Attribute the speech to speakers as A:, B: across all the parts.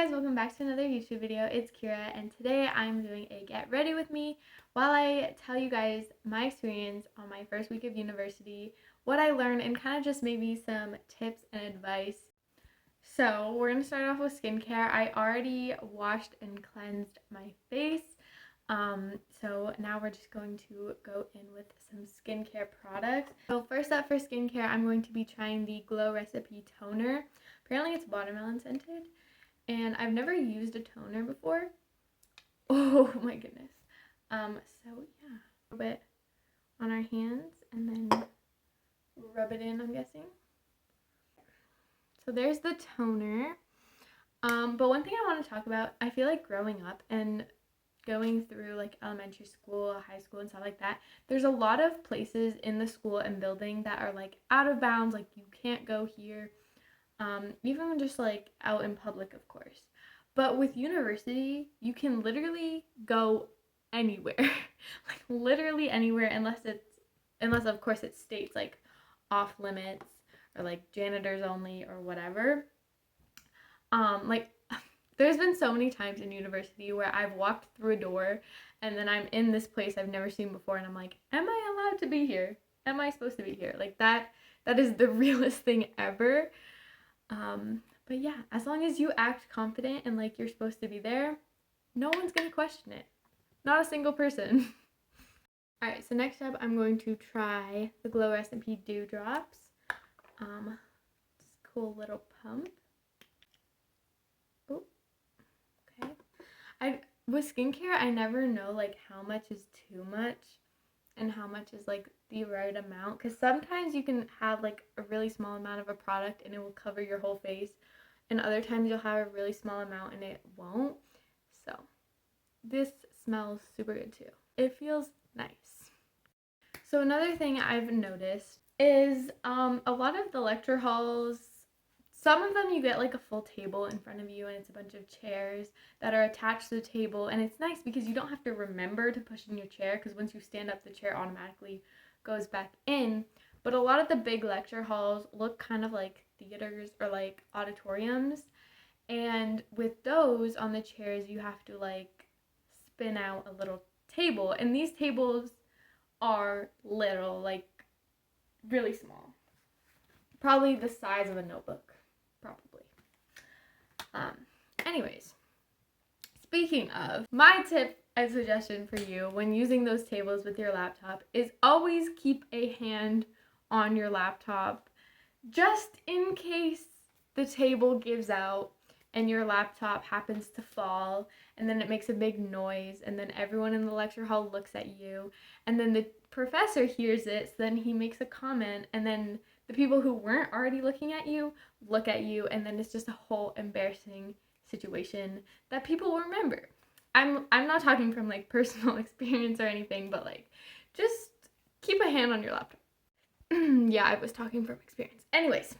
A: guys, welcome back to another YouTube video. It's Kira and today I'm doing a get ready with me while I tell you guys my experience on my first week of university, what I learned, and kind of just maybe some tips and advice. So we're going to start off with skincare. I already washed and cleansed my face. So now we're just going to go in with some skincare products. So first up for skincare, I'm going to be trying the Glow Recipe Toner. Apparently it's watermelon scented. And I've never used a toner before. Oh my goodness. So yeah, a little bit on our hands and then rub it in, I'm guessing. So there's the toner. But one thing I want to talk about, I feel like growing up and going through like elementary school, high school and stuff like that, there's a lot of places in the school and building that are like out of bounds, like you can't go here. Even just like out in public, of course. But with university, you can literally go anywhere, like literally anywhere, unless of course it states like off limits or like janitors only or whatever. Like there's been so many times in university where I've walked through a door and then I'm in this place I've never seen before and I'm like, am I allowed to be here? Am I supposed to be here? Like that is the realest thing ever. But yeah, as long as you act confident and like you're supposed to be there, no one's gonna question it. Not a single person. Alright, so next up I'm going to try the Glow Recipe Dewdrops. Just cool little pump. Oh, okay. With skincare, I never know like how much is too much and how much is like the right amount, because sometimes you can have like a really small amount of a product and it will cover your whole face, and other times you'll have a really small amount and it won't. So this smells super good too. It feels nice. So another thing I've noticed is a lot of the lecture halls, some of them you get like a full table in front of you and it's a bunch of chairs that are attached to the table, and it's nice because you don't have to remember to push in your chair, because once you stand up the chair automatically goes back in. But a lot of the big lecture halls look kind of like theaters or like auditoriums, and with those on the chairs you have to like spin out a little table, and these tables are little, like really small, probably the size of a notebook. Probably. Anyways, speaking of, my tip and suggestion for you when using those tables with your laptop is always keep a hand on your laptop, just in case the table gives out and your laptop happens to fall and then it makes a big noise and then everyone in the lecture hall looks at you and then the professor hears it, so then he makes a comment and then the people who weren't already looking at you look at you, and then it's just a whole embarrassing situation that people will remember. I'm not talking from like personal experience or anything, but like just keep a hand on your laptop. Yeah, I was talking from experience. Anyways,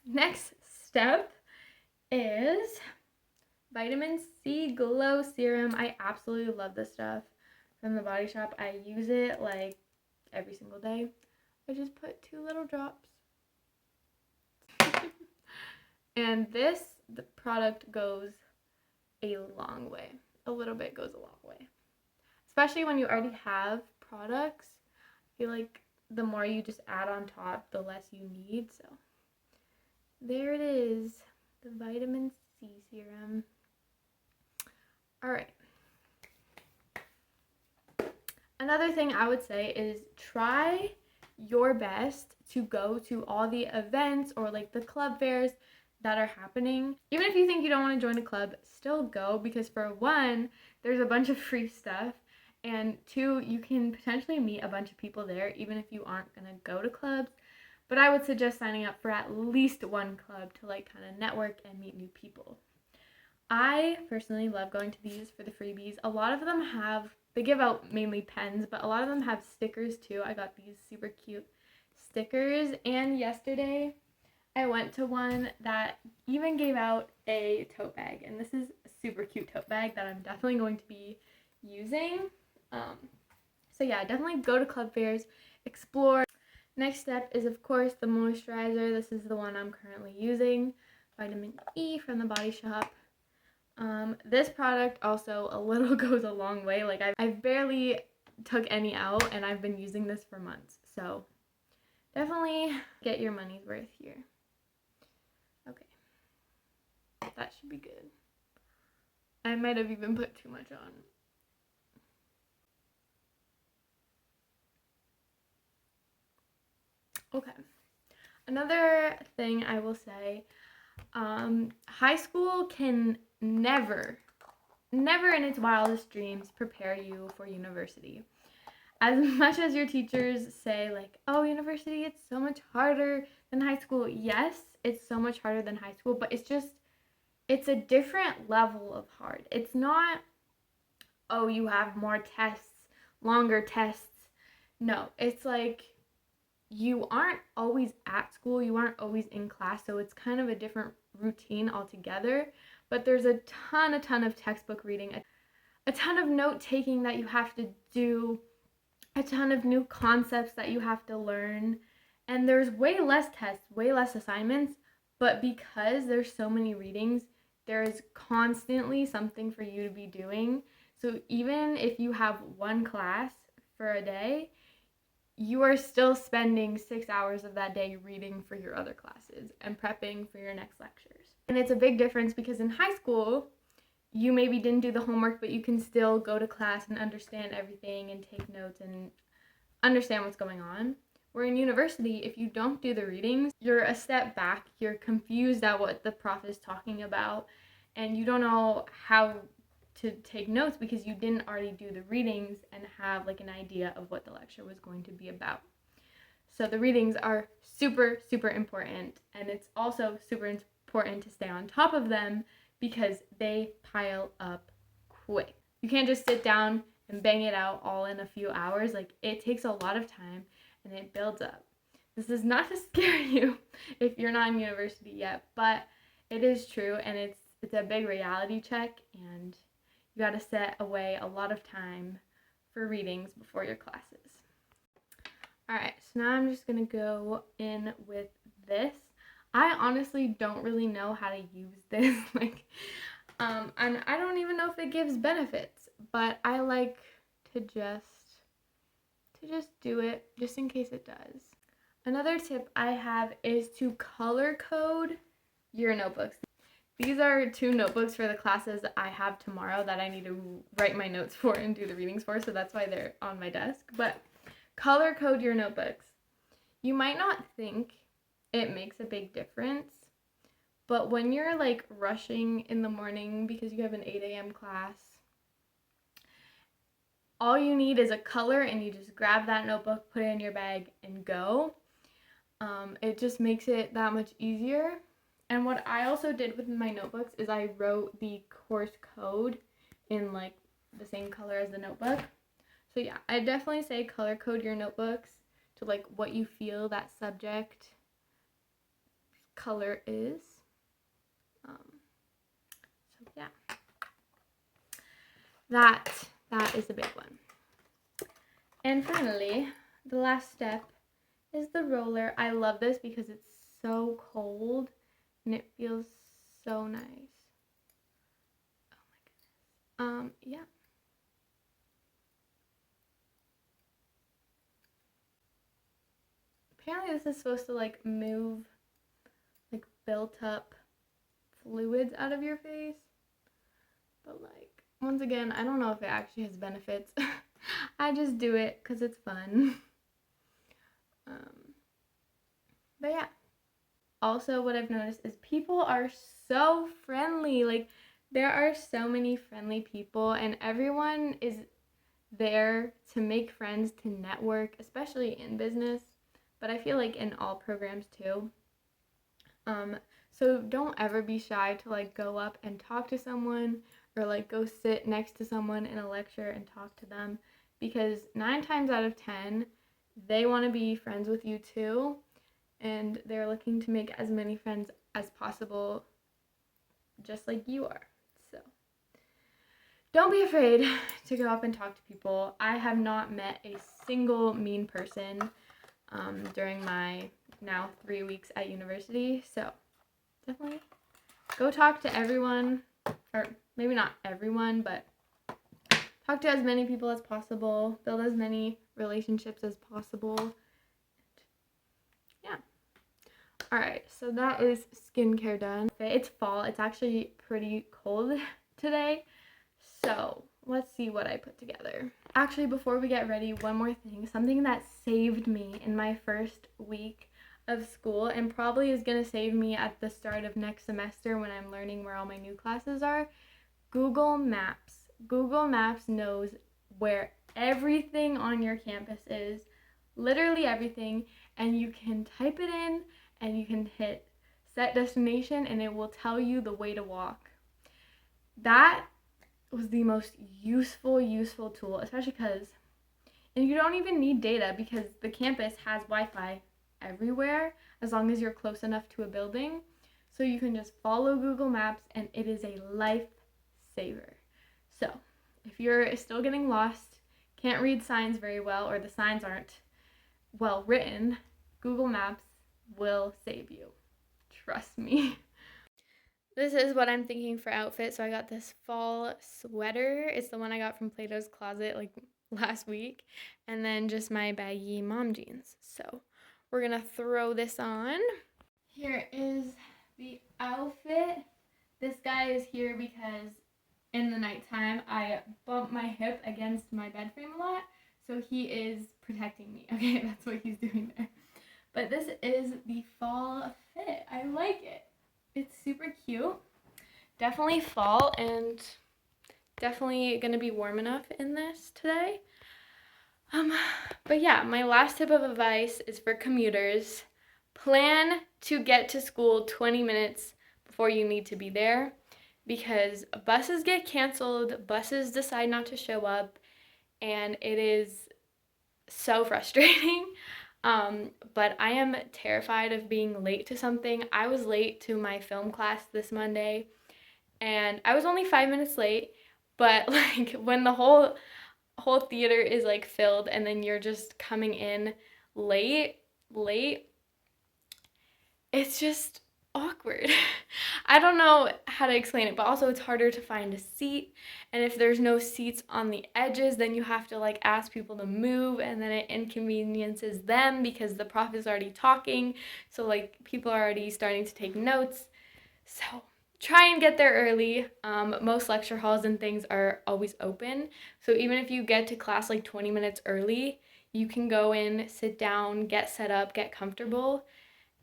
A: next step is Vitamin C Glow Serum. I absolutely love this stuff from the Body Shop. I use it like every single day. I just put 2 little drops. And the product goes a long way. A little bit goes a long way. Especially when you already have products. I feel like the more you just add on top, the less you need. So there it is, the Vitamin C Serum. Alright. Another thing I would say is try your best to go to all the events or like the club fairs that are happening. Even if you think you don't want to join a club, still go, because for one, there's a bunch of free stuff, and 2, you can potentially meet a bunch of people there even if you aren't going to go to clubs. But I would suggest signing up for at least one club to like kind of network and meet new people. I personally love going to these for the freebies. A lot of them they give out mainly pens, but a lot of them have stickers too. I got these super cute stickers, and yesterday I went to one that even gave out a tote bag, and this is a super cute tote bag that I'm definitely going to be using. So yeah, definitely go to club fairs, explore. Next step is of course the moisturizer. This is the one I'm currently using, Vitamin E from the Body Shop. This product also a little goes a long way. Like I've barely took any out and I've been using this for months. So definitely get your money's worth here. Okay. That should be good. I might have even put too much on. Okay. Another thing I will say, high school can never in its wildest dreams prepare you for university. As much as your teachers say, like, oh, university, it's so much harder than high school. Yes, it's so much harder than high school, but it's a different level of hard. It's not, oh, you have more tests, longer tests. No, it's like you aren't always at school, you aren't always in class, so it's kind of a different routine altogether. But there's a ton of textbook reading, a ton of note taking that you have to do, a ton of new concepts that you have to learn, and there's way less tests, way less assignments, but because there's so many readings, there is constantly something for you to be doing. So even if you have one class for a day, you are still spending 6 hours of that day reading for your other classes and prepping for your next lectures. And it's a big difference because in high school, you maybe didn't do the homework, but you can still go to class and understand everything and take notes and understand what's going on. Where in university, if you don't do the readings, you're a step back, you're confused at what the prof is talking about, and you don't know how to take notes because you didn't already do the readings and have like an idea of what the lecture was going to be about. So the readings are super important, and it's also super important to stay on top of them because they pile up quick. You can't just sit down and bang it out all in a few hours. Like, it takes a lot of time and it builds up. This is not to scare you if you're not in university yet, but it is true, and it's a big reality check, and you got to set away a lot of time for readings before your classes. All right, so now I'm just going to go in with this. I honestly don't really know how to use this, and I don't even know if it gives benefits, but I like to just do it just in case it does. Another tip I have is to color code your notebooks. These are 2 notebooks for the classes I have tomorrow that I need to write my notes for and do the readings for, so that's why they're on my desk. But color code your notebooks. You might not think it makes a big difference, but when you're like rushing in the morning because you have an 8 a.m. class, all you need is a color and you just grab that notebook, put it in your bag, and go. It just makes it that much easier. And what I also did with my notebooks is I wrote the course code in like the same color as the notebook. So yeah, I definitely say color code your notebooks to like what you feel that subject color is. So yeah, that is a big one. And finally, the last step is the roller. I love this because it's so cold and it feels so nice. Oh my goodness. Yeah. Apparently this is supposed to like move like built up fluids out of your face. But like, once again, I don't know if it actually has benefits. I just do it because it's fun. But yeah. Also, what I've noticed is people are so friendly. Like, there are so many friendly people, and everyone is there to make friends, to network, especially in business, but I feel like in all programs too. So don't ever be shy to like go up and talk to someone, or like go sit next to someone in a lecture and talk to them, because 9 times out of 10 they want to be friends with you too, and they're looking to make as many friends as possible just like you are. So don't be afraid to go up and talk to people. I have not met a single mean person during my now 3 weeks at university, so definitely go talk to everyone or maybe not everyone, but talk to as many people as possible, build as many relationships as possible. Yeah. All right, so that is skincare done. It's fall. It's actually pretty cold today, so let's see what I put together. Actually, before we get ready, one more thing. Something that saved me in my first week of school and probably is going to save me at the start of next semester when I'm learning where all my new classes are. Google Maps. Google Maps knows where everything on your campus is, literally everything, and you can type it in and you can hit set destination and it will tell you the way to walk. That was the most useful tool, especially because, and you don't even need data because the campus has Wi-Fi everywhere as long as you're close enough to a building. So you can just follow Google Maps and it is a lifesaver. So if you're still getting lost, can't read signs very well, or the signs aren't well written, Google Maps will save you. Trust me. This is what I'm thinking for outfit. So I got this fall sweater. It's the one I got from Plato's Closet like last week. And then just my baggy mom jeans. So we're gonna throw this on. Here is the outfit. This guy is here because in the nighttime I bump my hip against my bed frame a lot. So he is protecting me. Okay, that's what he's doing there. But this is the fall fit. I like it. It's super cute. Definitely fall and definitely gonna be warm enough in this today. But yeah, my last tip of advice is for commuters. Plan to get to school 20 minutes before you need to be there because buses get canceled, buses decide not to show up, and it is so frustrating. But I am terrified of being late to something. I was late to my film class this Monday, and I was only 5 minutes late, but like when the whole theater is like filled and then you're just coming in late, it's just awkward. I don't know how to explain it, but also it's harder to find a seat, and if there's no seats on the edges, then you have to like ask people to move, and then it inconveniences them because the prof is already talking, so like people are already starting to take notes. So try and get there early. Most lecture halls and things are always open, so even if you get to class like 20 minutes early, you can go in, sit down, get set up, get comfortable.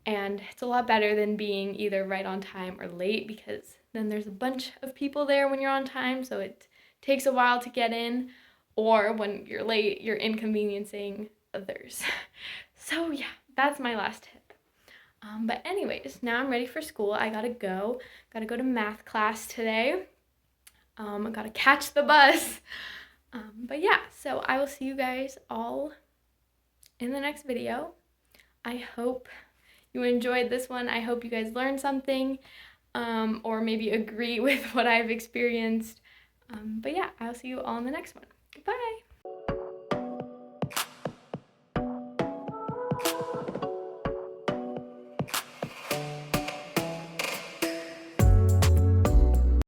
A: And it's a lot better than being either right on time or late because then there's a bunch of people there when you're on time, so it takes a while to get in, or when you're late, you're inconveniencing others. So yeah, that's my last tip. But anyways, now I'm ready for school. I gotta go to math class today. I gotta catch the bus. But yeah, so I will see you guys all in the next video. I hope you enjoyed this one. I hope you guys learned something, or maybe agree with what I've experienced. But yeah, I'll see you all in the next one. Goodbye.